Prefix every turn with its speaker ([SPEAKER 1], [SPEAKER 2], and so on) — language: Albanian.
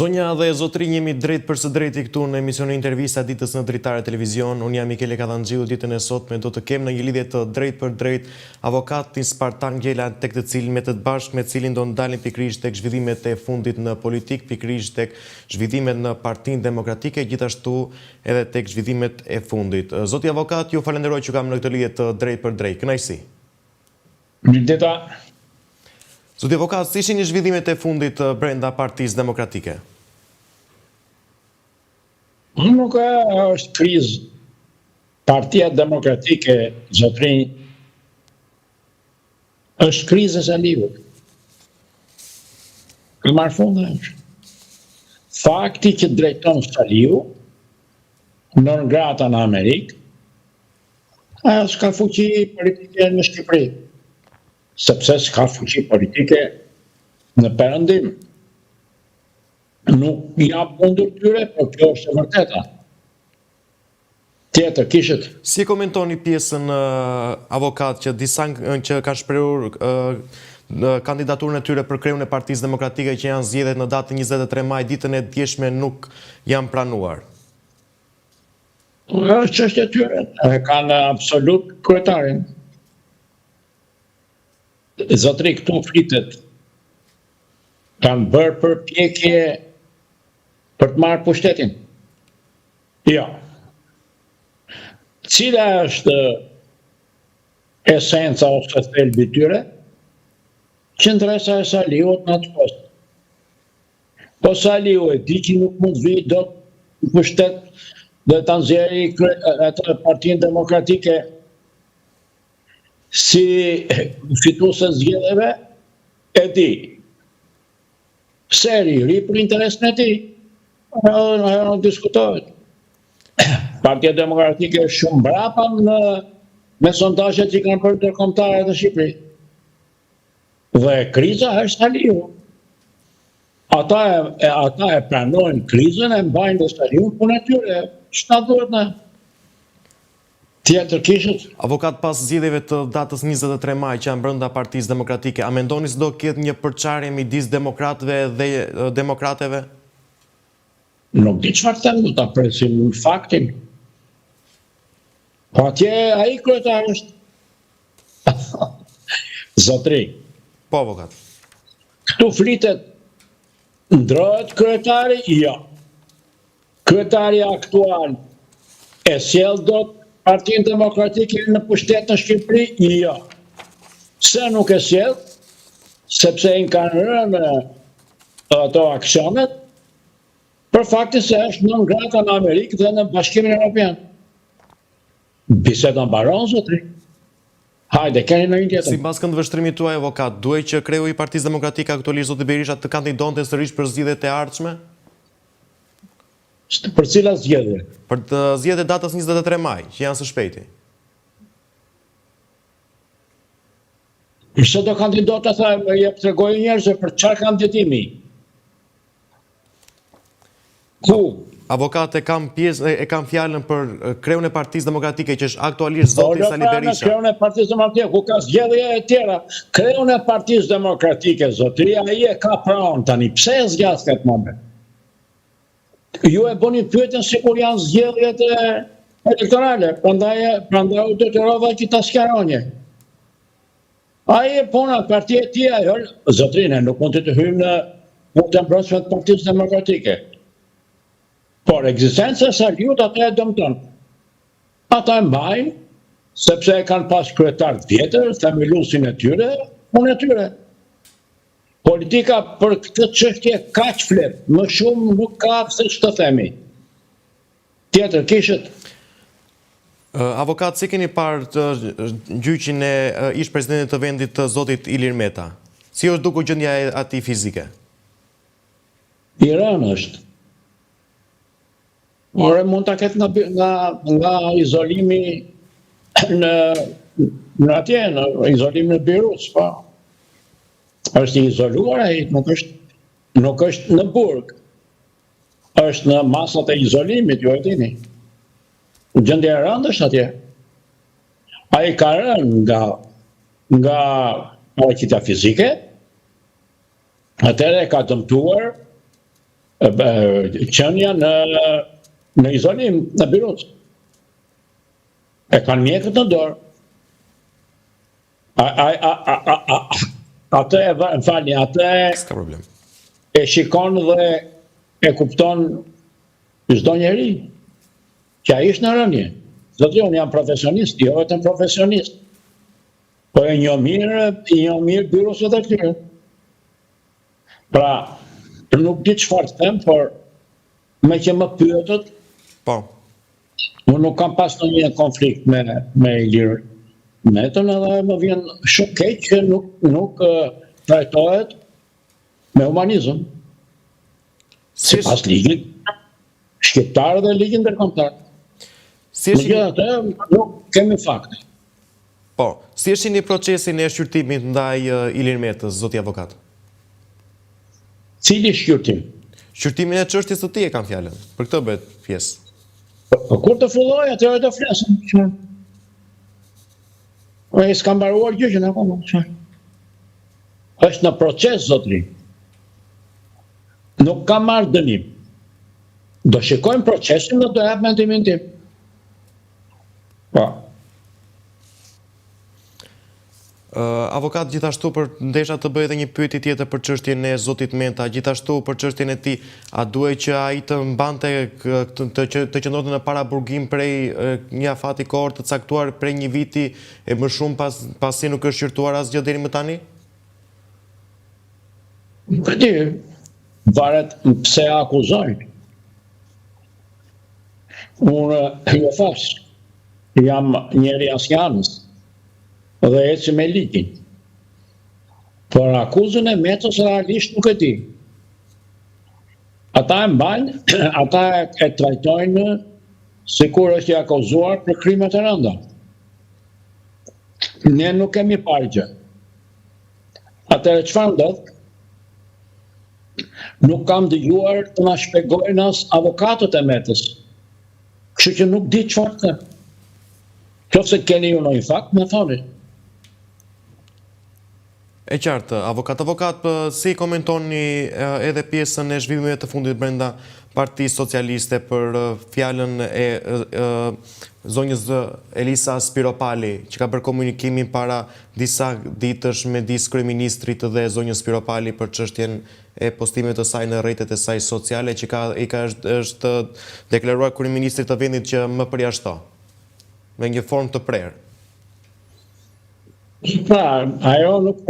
[SPEAKER 1] Zonja dhe zotrinj, jemi drejt për së drejti këtu në emisionin intervista ditës në Dritare Televizion. Unë jam Mikele Kadhanxhiu, ditën e sotme do të kem në një lidhje të drejt për drejt avokatin Spartan Gjela, tek të cilin me të bashkë me cilin do ndalin pikërisht tek zhvillimet e fundit në politik, pikërisht tek zhvillimet në Partinë Demokratike, gjithashtu edhe tek zhvillimet e fundit. Zoti avokat, ju falenderoj që kam në këtë lidhje të drejt për drejt. Kënaqësi.
[SPEAKER 2] Mirëdita.
[SPEAKER 1] Zoti avokat, si ishin zhvillimet e fundit brenda Partisë Demokratike?
[SPEAKER 2] Nuk është krizë. Partia Demokratike, zotrinj, është krizë e Saliut. Ka marrë fund është. Fakti që drejton Saliu, non grata në Amerikë, ajo s'ka fuqi politike në Shqipëri. Sepse s'ka fuqi politike në Perëndim. Nuk jap mundur tyre, por kjo është e vërteta. Tjetër kishët.
[SPEAKER 1] Si komentoni pjesën avokat që disa që kanë shprehur kandidaturën e tyre për kreun e Partisë Demokratike që janë zgjedhjet në datën 23 maj, ditën e djeshme, nuk janë pranuar?
[SPEAKER 2] Është çështje e tyre. Kanë absolut kryetarin. Zotri, këtu flitet, kanë bërë përpjekje për të marrë pushtetin. Jo. Cila është esenca ose thelbi i tyre? Qëndresa e Saliut në atë post. Po Saliu e di që nuk mund vi dot në pushtet dhe ta nxjerrë atë Partinë Demokratike si fituese zgjedhjeve, e di. Seri, ri për interesin e tij. Ajo nuk diskutohet. Partia Demokratike është shumë mbrapa me sondazhet që kanë bërë ndërkombëtare në Shqipëri. Dhe kriza është Saliu. Ata e pranojnë krizën, e mbajnë dhe Saliu punë e tyre. Ç'na duhet na? Tjetër kishët.
[SPEAKER 1] Avokat, pas zgjedhjeve të datës 23 maj që janë brenda Partisë Demokratike, a mendoni se do ketë një përçarje midis demokratëve dhe demokrateve?
[SPEAKER 2] Nuk di çfarë them, do ta presim faktin. Po atje ai kryetar është. Zotri.
[SPEAKER 1] Po, avokat.
[SPEAKER 2] Këtu flitet ndrohet kryetari? Jo. Kryetari aktual e sjell dot Partinë Demokratike në pushtet në Shqipëri? Jo. Pse nuk e sjell? Sepse i kanë rënë ato aksionet për faktin se është non grata në Amerikë dhe në Bashkimin Evropian. Biseda mbaron, zotri. Hajde, keni në një tjetër.
[SPEAKER 1] Sipas këndvështrimit tuaj, avokat, duhet që kreu i Partisë Demokratike aktualisht zoti Berisha të kandidonte sërish për zgjedhjet e ardhshme?
[SPEAKER 2] Për cilat zgjedhje?
[SPEAKER 1] Për të zgjedhjet e datës 23 maj, që janë së shpejti.
[SPEAKER 2] Pse do kandidot të thajmë, jep tregoj njerëzve për çfarë kandidimi? Ku?
[SPEAKER 1] Avokat, e kam fjalën për kreun e Partisë Demokratike që është aktualisht zoti Sali Berisha.
[SPEAKER 2] Kreun e Partisë Demokratike, ku ka zgjedhje e tjera. Kreun e Partisë Demokratike, zotri, ai e ka pranë tani. Pse e zgjat këtë moment? Ju e bëni pyetjen sikur janë zgjedhjet elektorale, prandaj u detyrova që ta sqaronje. Ai e puna partia e tij, ajo, zotrinë, nuk mund të hyjmë në punën e brendshme të Partisë Demokratike. Por ekzistenca e Saliut ata e dëmton. Ata e mbajnë, sepse e kanë pas kryetar të vjetër, themeluesin e tyre, punë e tyre. Politika për këtë çështje kaq flet, më shumë nuk ka se ç'të themi. Tjetër kishët.
[SPEAKER 1] Avokat, si keni parë gjyqin e ish presidentit të vendit të zotit Ilir Meta? Si është dukur gjendja e atij fizike?
[SPEAKER 2] I rënë është. Ore mund ta ketë nga izolimi në atje, në izolimi në Beirut, po. Është i izoluar ai, nuk është në burg. Është në masat e izolimit, ju e dini. Gjendja e rëndë është atje. Ai ka rënë nga paraqitja fizike, atëherë ka dëmtuar qënja në izolim në Beirut. E kanë mjekët në dorë. Atë
[SPEAKER 1] S'ka problem.
[SPEAKER 2] e shikon dhe e kupton çdo njeri që ai është në rënje. Zotë, unë jam profesionist, jo vetëm profesionist. Po e njoh mirë byroset e tyre. Pra, nuk di çfarë të them, por me që më pyetët,
[SPEAKER 1] Po.
[SPEAKER 2] unë nuk kam pas ndonjë konflikt me Ilir Metën, edhe më vjen shumë keq që nuk trajtohet me humanizëm. Sipas ligjit shqiptar dhe ligjin ndërkombëtar.
[SPEAKER 1] Si është
[SPEAKER 2] Megjithatë, nuk kemi fakte.
[SPEAKER 1] Po, si është një procesin e shqyrtimit ndaj Ilir Metës, zoti avokat?
[SPEAKER 2] Cili shqyrtim?
[SPEAKER 1] Shqyrtimin e çështjes së tij e kam fjalën. Për këtë bëhet pjesë.
[SPEAKER 2] Po kur të filloj, atëherë të flasim. E s'kam mbaruar gjyqin akoma. Është në proces, zotri. Nuk kam marrë dënim. Do shikojmë procesin dhe do jap mendimin tim. Po.
[SPEAKER 1] Avokat, gjithashtu për ndesha të bëjë edhe një pyetje tjetër për çështjen e zotit Meta, gjithashtu për çështjen e tij, a duhet që ai të mbante të qëndronte në paraburgim prej një afati kohor të caktuar prej një viti e më shumë pasi nuk është shqyrtuar asgjë deri më tani?
[SPEAKER 2] Nuk e di, varet pse akuzojnë. Unë ju thash, jam njeri asjanës dhe eci me ligjin. Por akuzën e Metës realisht nuk e di. Ata e mbajnë, ata e trajtojnë sikur është i akuzuar për krime të rënda. Ne nuk kemi parë gjë. Atëherë çfarë ndodh? Nuk kam dëgjuar të na shpjegojnë as avokatët e Metës. Kështu që nuk di çfarë të them. Nëse keni ju ndonjë fakt, më thoni.
[SPEAKER 1] E qartë, avokat, si komentoni edhe pjesën e zhvillimeve të fundit brenda Partisë Socialiste për fjalën e zonjës Elisa Spiropali, që ka bërë komunikimin para disa ditësh me disë kryeministrit dhe zonjës Spiropali për çështjen e postimeve të saj në rrjetet e saj sociale, që është deklaruar kryeministrit të vendit që më përjashto, me një formë të prerë.
[SPEAKER 2] Pra, ajo nuk